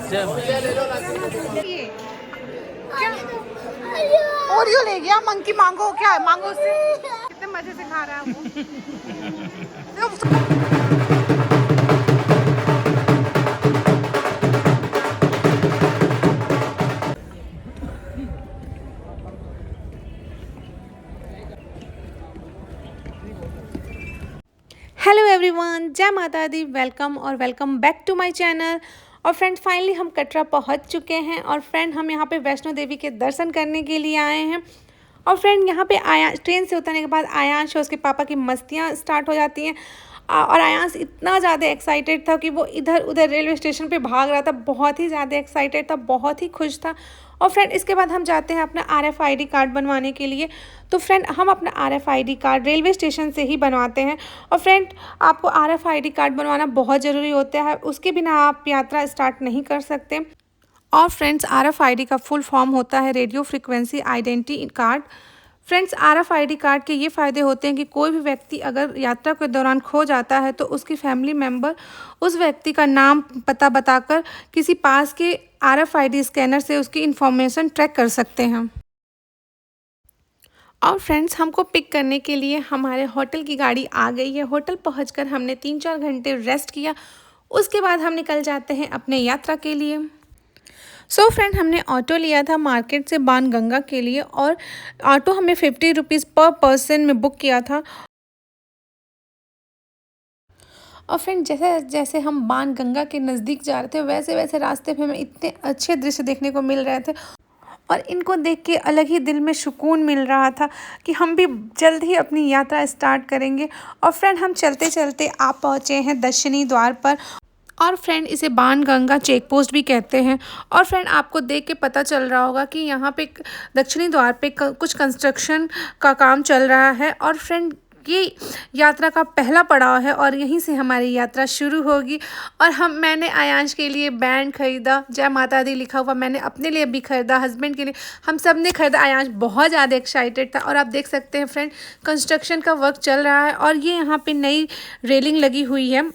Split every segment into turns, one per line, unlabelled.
ये क्या ओरियो ले गया, मंकी मांगो, क्या है मांगो उससे। कितने मजे से खा रहा है वो। हेलो एवरीवन, जय माता दी। वेलकम और welcome back to my channel. और फ्रेंड फाइनली हम कटरा पहुंच चुके हैं। और फ्रेंड हम यहां पे वैष्णो देवी के दर्शन करने के लिए आए हैं। और फ्रेंड यहां पे आया ट्रेन से उतरने के बाद आयांश और उसके पापा की मस्तियां स्टार्ट हो जाती हैं। और आयांश इतना ज़्यादा एक्साइटेड था कि वो इधर उधर रेलवे स्टेशन पे भाग रहा था। बहुत ही ज़्यादा एक्साइटेड था, बहुत ही खुश था। और फ्रेंड इसके बाद हम जाते हैं अपना RFID कार्ड बनवाने के लिए। तो फ्रेंड हम अपना RFID कार्ड रेलवे स्टेशन से ही बनवाते हैं। और फ्रेंड आपको RFID कार्ड बनवाना बहुत ज़रूरी होता है, उसके बिना आप यात्रा स्टार्ट नहीं कर सकते। और फ्रेंड्स RFID का फुल फॉर्म होता है radio frequency identity card. Friends RFID card के ये फ़ायदे होते हैं कि कोई भी व्यक्ति अगर यात्रा के दौरान खो जाता है तो उसकी फैमिली मेम्बर उस व्यक्ति का नाम पता बताकर किसी पास के RFID स्कैनर से उसकी इन्फॉर्मेशन ट्रैक कर सकते हैं। और फ्रेंड्स हमको पिक करने के लिए हमारे होटल की गाड़ी आ गई है। होटल पहुंचकर हमने 3-4 घंटे रेस्ट किया। उसके बाद हम निकल जाते हैं अपने यात्रा के लिए। सो फ्रेंड हमने ऑटो लिया था मार्केट से बाणगंगा के लिए। और ऑटो हमें 50 रुपीज़ पर पर्सन में बुक किया था। और फ्रेंड जैसे जैसे हम बाणगंगा के नज़दीक जा रहे थे वैसे वैसे रास्ते पे हमें इतने अच्छे दृश्य देखने को मिल रहे थे। और इनको देख के अलग ही दिल में सुकून मिल रहा था कि हम भी जल्द ही अपनी यात्रा स्टार्ट करेंगे। और फ्रेंड हम चलते चलते आ पहुँचे हैं दक्षिणी द्वार पर। और फ्रेंड इसे बाणगंगा चेक पोस्ट भी कहते हैं। और फ्रेंड आपको देख के पता चल रहा होगा कि यहाँ पे दक्षिणी द्वार पे कुछ कंस्ट्रक्शन का काम चल रहा है। और फ्रेंड ये यात्रा का पहला पड़ाव है और यहीं से हमारी यात्रा शुरू होगी। और मैंने आयांश के लिए बैंड खरीदा, जय माता दी लिखा हुआ, मैंने अपने लिए भी खरीदा, हस्बैंड के लिए, हम सब ने खरीदा। आयांश बहुत ज़्यादा एक्साइटेड था। और आप देख सकते हैं फ्रेंड कंस्ट्रक्शन का वर्क चल रहा है। और ये यहाँ पे नई रेलिंग लगी हुई है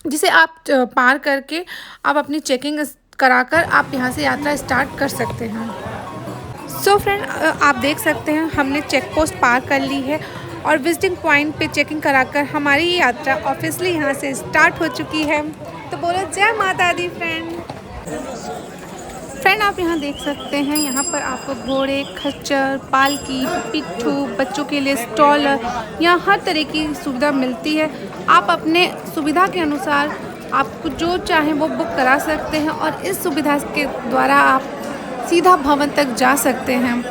जिसे आप पार करके आप अपनी चेकिंग कराकर आप यहाँ से यात्रा स्टार्ट कर सकते हैं। सो फ्रेंड आप देख सकते हैं हमने चेक पोस्ट पार कर ली है। और विजिटिंग पॉइंट पे चेकिंग कराकर हमारी यात्रा ऑफिशियली यहाँ से स्टार्ट हो चुकी है। तो बोलो जय माता दी फ्रेंड। फ्रेंड आप यहाँ देख सकते हैं, यहाँ पर आपको घोड़े, खच्चर, पालकी, पिट्ठू, बच्चों के लिए स्टॉलर, यहाँ हर तरह की सुविधा मिलती है। आप अपने सुविधा के अनुसार आपको जो चाहें वो बुक करा सकते हैं। और इस सुविधा के द्वारा आप सीधा भवन तक जा सकते हैं।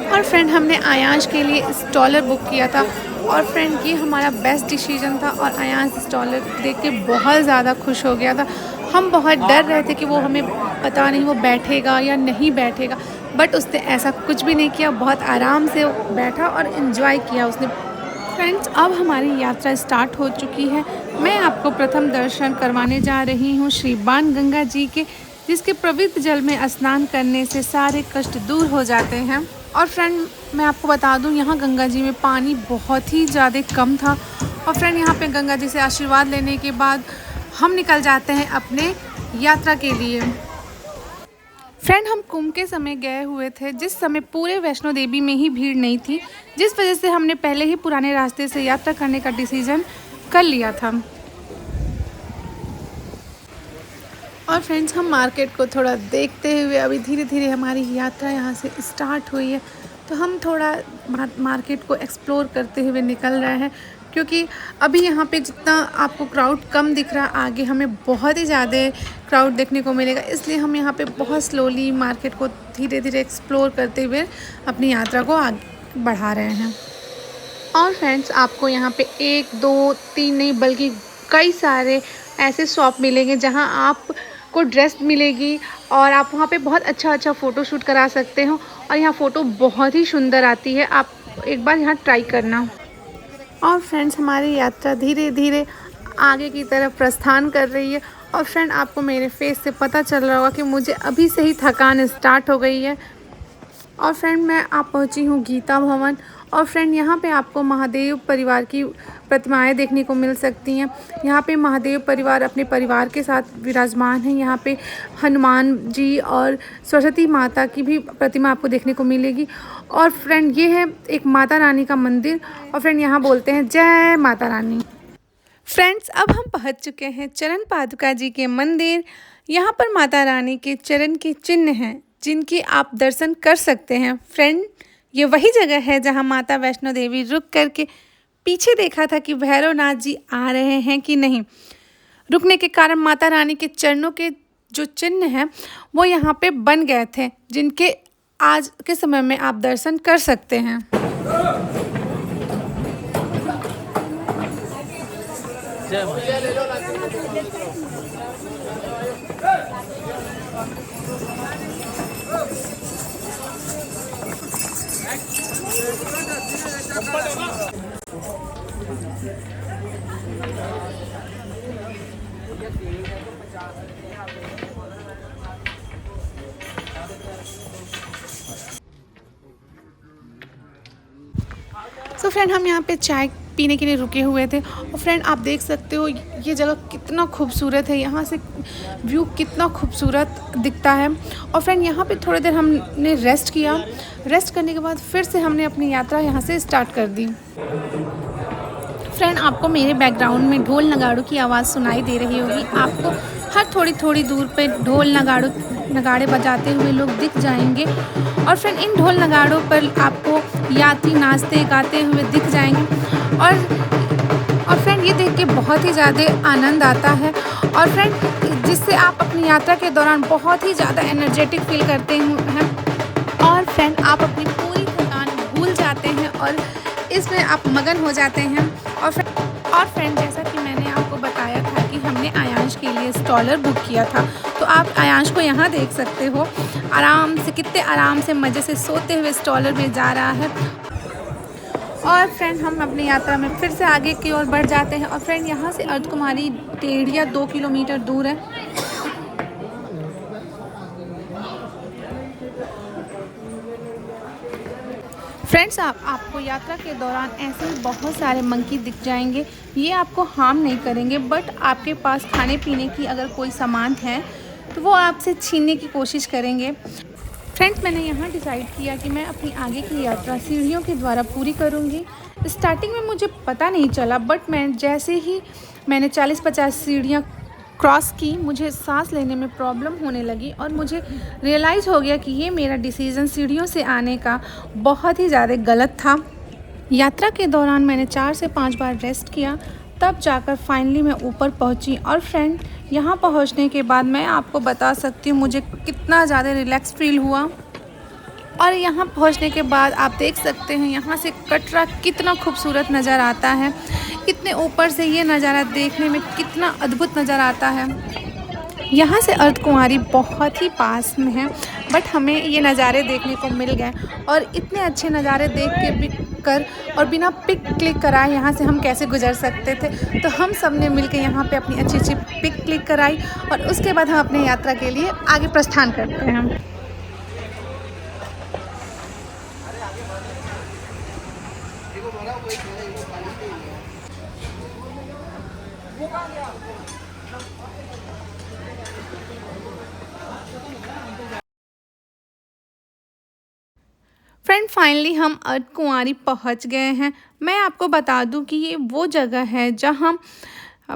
और फ्रेंड हमने आयांश के लिए स्टॉलर बुक किया था। और फ्रेंड ये हमारा बेस्ट डिसीजन था। और आयांश स्टॉलर देख के बहुत ज़्यादा खुश हो गया था। हम बहुत डर रहे थे कि वो हमें पता नहीं वो बैठेगा या नहीं बैठेगा, बट उसने ऐसा कुछ भी नहीं किया, बहुत आराम से बैठा और इन्जॉय किया उसने। फ्रेंड्स अब हमारी यात्रा स्टार्ट हो चुकी है। मैं आपको प्रथम दर्शन करवाने जा रही हूँ श्री बाणगंगा जी के, जिसके पवित्र जल में स्नान करने से सारे कष्ट दूर हो जाते हैं। और फ्रेंड मैं आपको बता दूं यहाँ गंगा जी में पानी बहुत ही ज़्यादा कम था। और फ्रेंड यहाँ पे गंगा जी से आशीर्वाद लेने के बाद हम निकल जाते हैं अपने यात्रा के लिए। फ्रेंड हम कुंभ के समय गए हुए थे, जिस समय पूरे वैष्णो देवी में ही भीड़ नहीं थी, जिस वजह से हमने पहले ही पुराने रास्ते से यात्रा करने का डिसीजन कर लिया था। और फ्रेंड्स हम मार्केट को थोड़ा देखते हुए अभी धीरे धीरे हमारी यात्रा यहाँ से स्टार्ट हुई है। तो हम थोड़ा मार्केट को एक्सप्लोर करते हुए निकल रहे हैं, क्योंकि अभी यहाँ पे जितना आपको क्राउड कम दिख रहा है, आगे हमें बहुत ही ज़्यादा क्राउड देखने को मिलेगा। इसलिए हम यहाँ पे बहुत स्लोली मार्केट को धीरे धीरे एक्सप्लोर करते हुए अपनी यात्रा को आगे बढ़ा रहे हैं। और फ्रेंड्स आपको यहाँ पे 1, 2, 3 नहीं बल्कि कई सारे ऐसे शॉप मिलेंगे जहाँ आपको ड्रेस मिलेगी और आप वहाँ पे बहुत अच्छा फ़ोटो शूट करा सकते हो। और यहाँ फ़ोटो बहुत ही सुंदर आती है, आप एक बार यहाँ ट्राई करना। और फ्रेंड्स हमारी यात्रा धीरे धीरे आगे की तरफ प्रस्थान कर रही है। और फ्रेंड आपको मेरे फेस से पता चल रहा होगा कि मुझे अभी से ही थकान स्टार्ट हो गई है। और फ्रेंड मैं आप पहुंची हूँ गीता भवन। और फ्रेंड यहाँ पे आपको महादेव परिवार की प्रतिमाएं देखने को मिल सकती हैं। यहाँ पे महादेव परिवार अपने परिवार के साथ विराजमान है। यहाँ पे हनुमान जी और सरस्वती माता की भी प्रतिमा आपको देखने को मिलेगी। और फ्रेंड ये है एक माता रानी का मंदिर। और फ्रेंड यहाँ बोलते हैं जय माता रानी। फ्रेंड्स अब हम पहुँच चुके हैं चरण पादुका जी के मंदिर। यहाँ पर माता रानी के चरण के चिन्ह हैं जिनके आप दर्शन कर सकते हैं। फ्रेंड ये वही जगह है जहाँ माता वैष्णो देवी रुक करके पीछे देखा था कि भैरवनाथ जी आ रहे हैं कि नहीं। रुकने के कारण माता रानी के चरणों के जो चिन्ह हैं वो यहाँ पे बन गए थे, जिनके आज के समय में आप दर्शन कर सकते हैं। तो फ्रेंड हम यहाँ पे चाय पीने के लिए रुके हुए थे। और फ्रेंड आप देख सकते हो ये जगह कितना खूबसूरत है, यहाँ से व्यू कितना खूबसूरत दिखता है। और फ्रेंड यहाँ पे थोड़ी देर हमने रेस्ट किया। रेस्ट करने के बाद फिर से हमने अपनी यात्रा यहाँ से स्टार्ट कर दी। फ्रेंड आपको मेरे बैकग्राउंड में ढोल नगाड़ों की आवाज़ सुनाई दे रही होगी। आपको हर थोड़ी दूर पे ढोल नगाड़े बजाते हुए लोग दिख जाएंगे। और फ्रेंड इन ढोल नगाड़ों पर आपको यात्री नाचते गाते हुए दिख जाएंगे। और फ्रेंड ये देख के बहुत ही ज़्यादा आनंद आता है। और फ्रेंड जिससे आप अपनी यात्रा के दौरान बहुत ही ज़्यादा एनर्जेटिक फील करते हैं। और फ्रेंड आप अपनी पूरी थकान भूल जाते हैं और इसमें आप मगन हो जाते हैं। और फ्रेंड जैसा कि मैंने आपको बताया था कि हमने आयांश के लिए स्टॉलर बुक किया था, तो आप आयांश को यहाँ देख सकते हो आराम से, कितने आराम से मज़े से सोते हुए स्टॉलर में जा रहा है। और फ्रेंड हम अपनी यात्रा में फिर से आगे की ओर बढ़ जाते हैं। और फ्रेंड यहाँ से अर्धकुमारी 1.5 या 2 किलोमीटर दूर है। फ्रेंड्स आपको यात्रा के दौरान ऐसे ही बहुत सारे मंकी दिख जाएंगे। ये आपको हार्म नहीं करेंगे, बट आपके पास खाने पीने की अगर कोई सामान है तो वो आपसे छीनने की कोशिश करेंगे। फ्रेंड्स मैंने यहाँ डिसाइड किया कि मैं अपनी आगे की यात्रा सीढ़ियों के द्वारा पूरी करूँगी। स्टार्टिंग में मुझे पता नहीं चला, बट जैसे ही मैंने 40-50 सीढ़ियाँ क्रॉस की, मुझे सांस लेने में प्रॉब्लम होने लगी। और मुझे रियलाइज़ हो गया कि ये मेरा डिसीज़न सीढ़ियों से आने का बहुत ही ज़्यादा गलत था। यात्रा के दौरान मैंने 4 से 5 बार रेस्ट किया, तब जाकर फाइनली मैं ऊपर पहुंची। और फ्रेंड यहाँ पहुंचने के बाद मैं आपको बता सकती हूँ मुझे कितना ज़्यादा रिलैक्स फील हुआ। और यहाँ पहुँचने के बाद आप देख सकते हैं यहाँ से कटरा कितना खूबसूरत नज़र आता है। इतने ऊपर से ये नज़ारा देखने में कितना अद्भुत नज़र आता है। यहाँ से अर्धकुमारी बहुत ही पास में है, बट हमें ये नज़ारे देखने को मिल गए। और इतने अच्छे नज़ारे देख के और बिना पिक क्लिक कराए यहाँ से हम कैसे गुजर सकते थे। तो हम सब ने मिल के यहाँ पे अपनी अच्छी पिक क्लिक कराई और उसके बाद हम अपने यात्रा के लिए आगे प्रस्थान करते हैं। फ्रेंड फाइनली हम अर्धकुंवारी पहुंच गए हैं। मैं आपको बता दूं कि ये वो जगह है जहां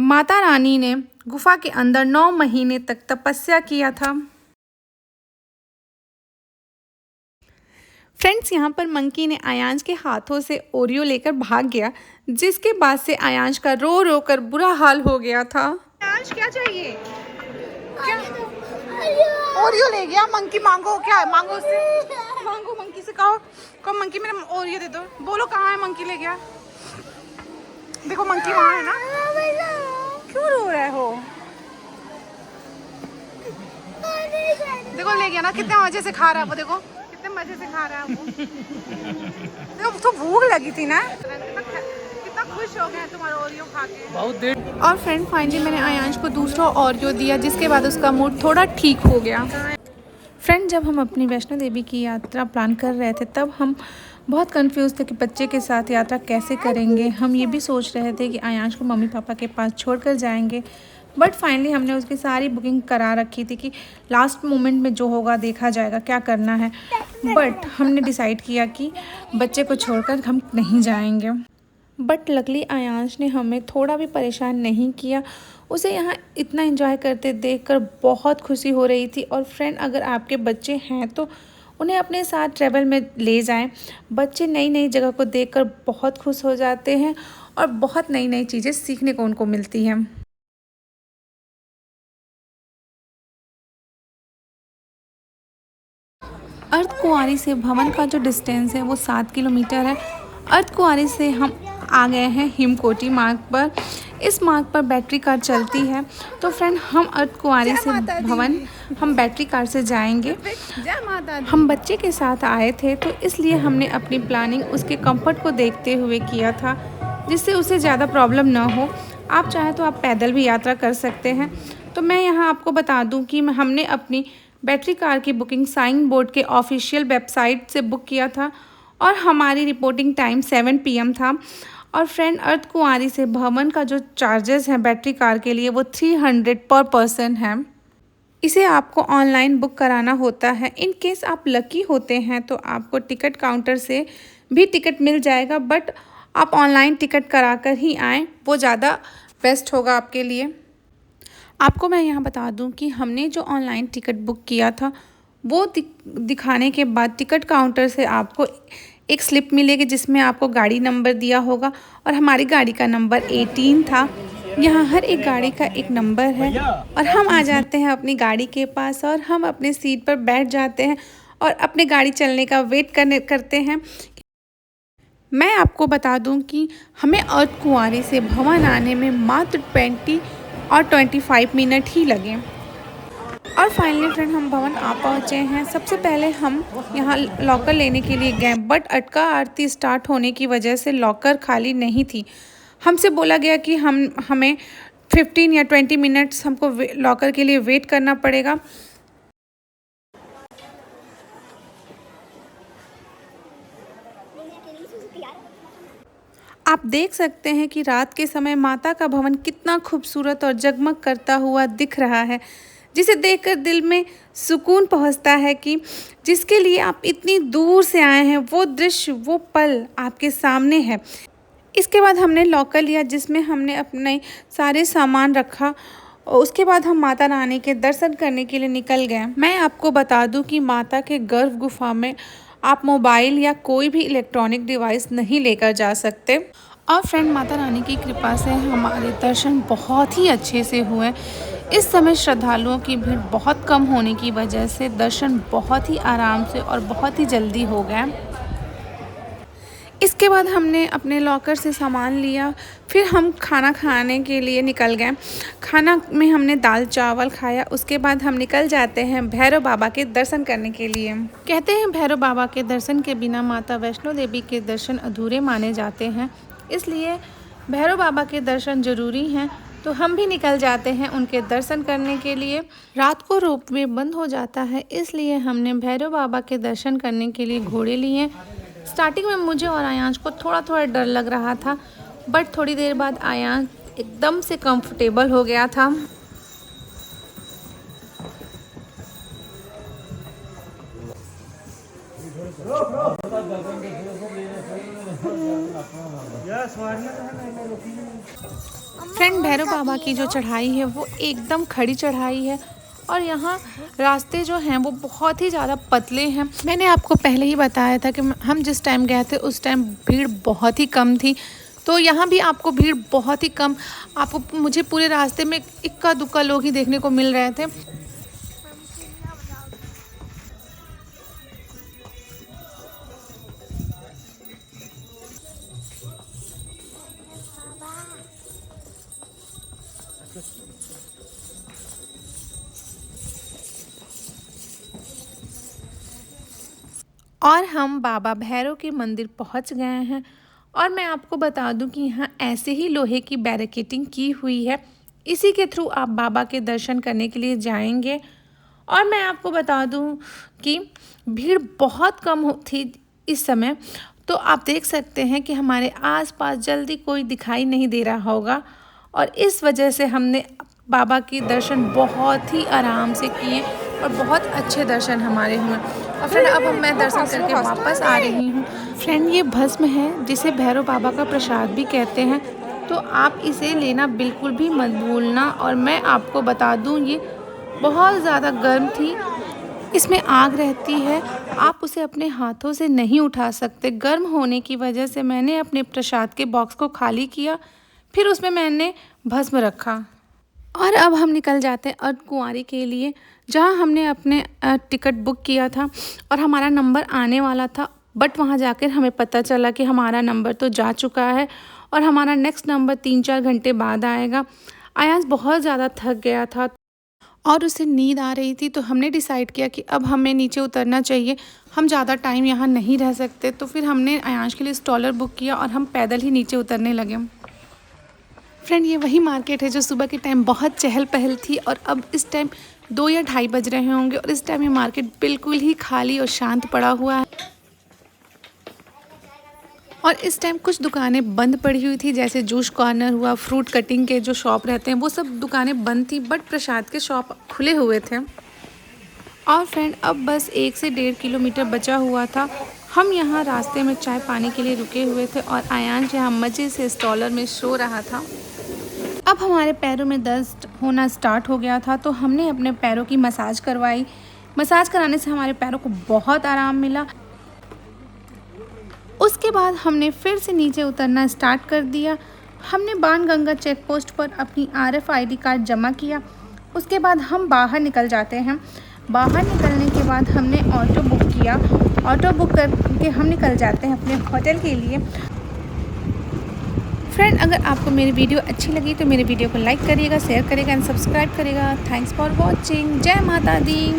माता रानी ने गुफा के अंदर 9 महीने तक तपस्या किया था। फ्रेंड्स यहाँ पर मंकी ने आयांश के हाथों से ओरियो लेकर भाग गया, जिसके बाद से आयांश का रो रो कर बुरा हाल हो गया था। आयांश क्या चाहिए? क्या? ओरियो ले गया। मंकी मांगो, क्या है? मांगो उससे, मांगो मंकी से, कहो मंकी मेरा ओरियो दे दो। बोलो कहाँ है? मंकी ले गया। देखो मंकी वहाँ है ना। क्यों रो रहे हो? देखो ले गया ना, कितने मजे से खा रहा है वो। देखो कितने मजे से खा रहा है वो। देखो तो भूख लगी थी ना, कितना खुश हो गए तुम्हारा ओरियो खा के। बहुत देर। और फ्रेंड फाइनली मैंने आयांश को दूसरा ओरियो दिया, जिसके बाद उसका मूड थोड़ा ठीक हो गया। फ्रेंड, जब हम अपनी वैष्णो देवी की यात्रा प्लान कर रहे थे तब हम बहुत कंफ्यूज थे कि बच्चे के साथ यात्रा कैसे करेंगे। हम ये भी सोच रहे थे कि आयांश को मम्मी पापा के पास छोड़कर जाएंगे, बट फाइनली हमने उसकी सारी बुकिंग करा रखी थी कि लास्ट मोमेंट में जो होगा देखा जाएगा क्या करना है। बट हमने डिसाइड किया कि बच्चे को छोड़कर हम नहीं जाएंगे। बट लकली आयांश ने हमें थोड़ा भी परेशान नहीं किया। उसे यहाँ इतना एंजॉय करते देखकर बहुत खुशी हो रही थी। और फ्रेंड, अगर आपके बच्चे हैं तो उन्हें अपने साथ ट्रैवल में ले जाएं। बच्चे नई नई जगह को देखकर बहुत खुश हो जाते हैं और बहुत नई नई चीज़ें सीखने को उनको मिलती हैं। अर्धकुंवारी से भवन का जो डिस्टेंस है वो 7 किलोमीटर है। अर्धकुंवारी से हम आ गए हैं हिमकोटी मार्ग पर। इस मार्ग पर बैटरी कार चलती है। तो फ्रेंड, हम अर्धकुंवारी से भवन हम बैटरी कार से जाएंगे। हम बच्चे के साथ आए थे तो इसलिए हमने अपनी प्लानिंग उसके कंफर्ट को देखते हुए किया था, जिससे उसे ज़्यादा प्रॉब्लम ना हो। आप चाहें तो आप पैदल भी यात्रा कर सकते हैं। तो मैं यहाँ आपको बता दूँ कि हमने अपनी बैटरी कार की बुकिंग साइन बोर्ड के ऑफिशियल वेबसाइट से बुक किया था और हमारी रिपोर्टिंग टाइम 7 PM था। और फ्रेंड, अर्धकुंवारी से भवन का जो चार्जेस हैं बैटरी कार के लिए वो 300 पर पर्सन है। इसे आपको ऑनलाइन बुक कराना होता है। इन केस आप लकी होते हैं तो आपको टिकट काउंटर से भी टिकट मिल जाएगा, बट आप ऑनलाइन टिकट कराकर ही आएँ, वो ज़्यादा बेस्ट होगा आपके लिए। आपको मैं यहाँ बता दूँ कि हमने जो ऑनलाइन टिकट बुक किया था वो दिखाने के बाद टिकट काउंटर से आपको एक स्लिप मिलेगी जिसमें आपको गाड़ी नंबर दिया होगा और हमारी गाड़ी का नंबर 18 था। यहाँ हर एक गाड़ी का एक नंबर है और हम आ जाते हैं अपनी गाड़ी के पास और हम अपने सीट पर बैठ जाते हैं और अपने गाड़ी चलने का वेट करते हैं। मैं आपको बता दूं कि हमें अर्धकुंवारी से भवन आने में मात्र 20 और 25 मिनट ही लगे। और फाइनली फ्रेंड, हम भवन आ पहुँचे हैं। सबसे पहले हम यहाँ लॉकर लेने के लिए गए, बट अटका आरती स्टार्ट होने की वजह से लॉकर खाली नहीं थी। हमसे बोला गया कि हमें 15 या 20 मिनट्स हमको लॉकर के लिए वेट करना पड़ेगा। आप देख सकते हैं कि रात के समय माता का भवन कितना खूबसूरत और जगमग करता हुआ दिख रहा है, जिसे देखकर दिल में सुकून पहुंचता है कि जिसके लिए आप इतनी दूर से आए हैं वो दृश्य, वो पल आपके सामने है। इसके बाद हमने लॉकर लिया जिसमें हमने अपने सारे सामान रखा और उसके बाद हम माता रानी के दर्शन करने के लिए निकल गए। मैं आपको बता दूं कि माता के गर्भ गुफा में आप मोबाइल या कोई भी इलेक्ट्रॉनिक डिवाइस नहीं लेकर जा सकते। और फ्रेंड, माता रानी की कृपा से हमारे दर्शन बहुत ही अच्छे से हुए। इस समय श्रद्धालुओं की भीड़ बहुत कम होने की वजह से दर्शन बहुत ही आराम से और बहुत ही जल्दी हो गए। इसके बाद हमने अपने लॉकर से सामान लिया, फिर हम खाना खाने के लिए निकल गए। खाना में हमने दाल चावल खाया। उसके बाद हम निकल जाते हैं भैरव बाबा के दर्शन करने के लिए। कहते हैं भैरव बाबा के दर्शन के बिना माता वैष्णो देवी के दर्शन अधूरे माने जाते हैं, इसलिए भैरव बाबा के दर्शन ज़रूरी हैं। तो हम भी निकल जाते हैं उनके दर्शन करने के लिए। रात को रोपवे बंद हो जाता है, इसलिए हमने भैरव बाबा के दर्शन करने के लिए घोड़े लिए। स्टार्टिंग में मुझे और आयांश को थोड़ा थोड़ा डर लग रहा था, बट थोड़ी देर बाद आयांश एकदम से कंफर्टेबल हो गया था। फ्रेंड, भैरव बाबा की जो चढ़ाई है वो एकदम खड़ी चढ़ाई है और यहाँ रास्ते जो हैं वो बहुत ही ज़्यादा पतले हैं। मैंने आपको पहले ही बताया था कि हम जिस टाइम गए थे उस टाइम भीड़ बहुत ही कम थी, तो यहाँ भी आपको भीड़ बहुत ही कम, आपको मुझे पूरे रास्ते में इक्का दुक्का लोग ही देखने को मिल रहे थे। और हम बाबा भैरव के मंदिर पहुंच गए हैं। और मैं आपको बता दूं कि यहाँ ऐसे ही लोहे की बैरिकेडिंग की हुई है, इसी के थ्रू आप बाबा के दर्शन करने के लिए जाएंगे। और मैं आपको बता दूं कि भीड़ बहुत कम थी इस समय, तो आप देख सकते हैं कि हमारे आसपास जल्दी कोई दिखाई नहीं दे रहा होगा, और इस वजह से हमने बाबा की दर्शन बहुत ही आराम से किए और बहुत अच्छे दर्शन हमारे हुए। और फ्रेंड अब मैं दर्शन करके वापस आ रही हूँ। फ्रेंड ये भस्म है जिसे भैरव बाबा का प्रसाद भी कहते हैं, तो आप इसे लेना बिल्कुल भी मत भूलना। और मैं आपको बता दूँ ये बहुत ज़्यादा गर्म थी, इसमें आग रहती है, आप उसे अपने हाथों से नहीं उठा सकते। गर्म होने की वजह से मैंने अपने प्रसाद के बॉक्स को खाली किया, फिर उसमें मैंने भस्म रखा। और अब हम निकल जाते हैं अर्धकुंवारी के लिए, जहां हमने अपने टिकट बुक किया था और हमारा नंबर आने वाला था, बट वहां जाकर हमें पता चला कि हमारा नंबर तो जा चुका है और हमारा नेक्स्ट नंबर 3-4 घंटे बाद आएगा। आयांश बहुत ज़्यादा थक गया था और उसे नींद आ रही थी, तो हमने डिसाइड किया कि अब हमें नीचे उतरना चाहिए, हम ज़्यादा टाइम यहाँ नहीं रह सकते। तो फिर हमने आयांश के लिए स्टॉलर बुक किया और हम पैदल ही नीचे उतरने लगे। फ्रेंड ये वही मार्केट है जो सुबह के टाइम बहुत चहल पहल थी, और अब इस टाइम 2 या 2:30 बज रहे होंगे और इस टाइम ये मार्केट बिल्कुल ही खाली और शांत पड़ा हुआ है। और इस टाइम कुछ दुकानें बंद पड़ी हुई थी, जैसे जूस कॉर्नर हुआ, फ्रूट कटिंग के जो शॉप रहते हैं वो सब दुकानें बंद थी, बट प्रसाद के शॉप खुले हुए थे। और फ्रेंड अब बस 1 से 1.5 किलोमीटर बचा हुआ था। हम यहाँ रास्ते में चाय पानी के लिए रुके हुए थे और आयांश यहाँ मज़े से स्टॉलर में सो रहा था। अब हमारे पैरों में दर्द होना स्टार्ट हो गया था, तो हमने अपने पैरों की मसाज करवाई। मसाज कराने से हमारे पैरों को बहुत आराम मिला। उसके बाद हमने फिर से नीचे उतरना स्टार्ट कर दिया। हमने बाणगंगा चेक पोस्ट पर अपनी RFID कार्ड जमा किया। उसके बाद हम बाहर निकल जाते हैं। बाहर निकलने के बाद हमने ऑटो बुक किया। ऑटो बुक करके हम निकल जाते हैं अपने होटल के लिए। फ्रेंड अगर आपको मेरी वीडियो अच्छी लगी तो मेरे वीडियो को लाइक करिएगा, शेयर करिएगा एंड सब्सक्राइब करिएगा। Thanks for watching. जय माता दी।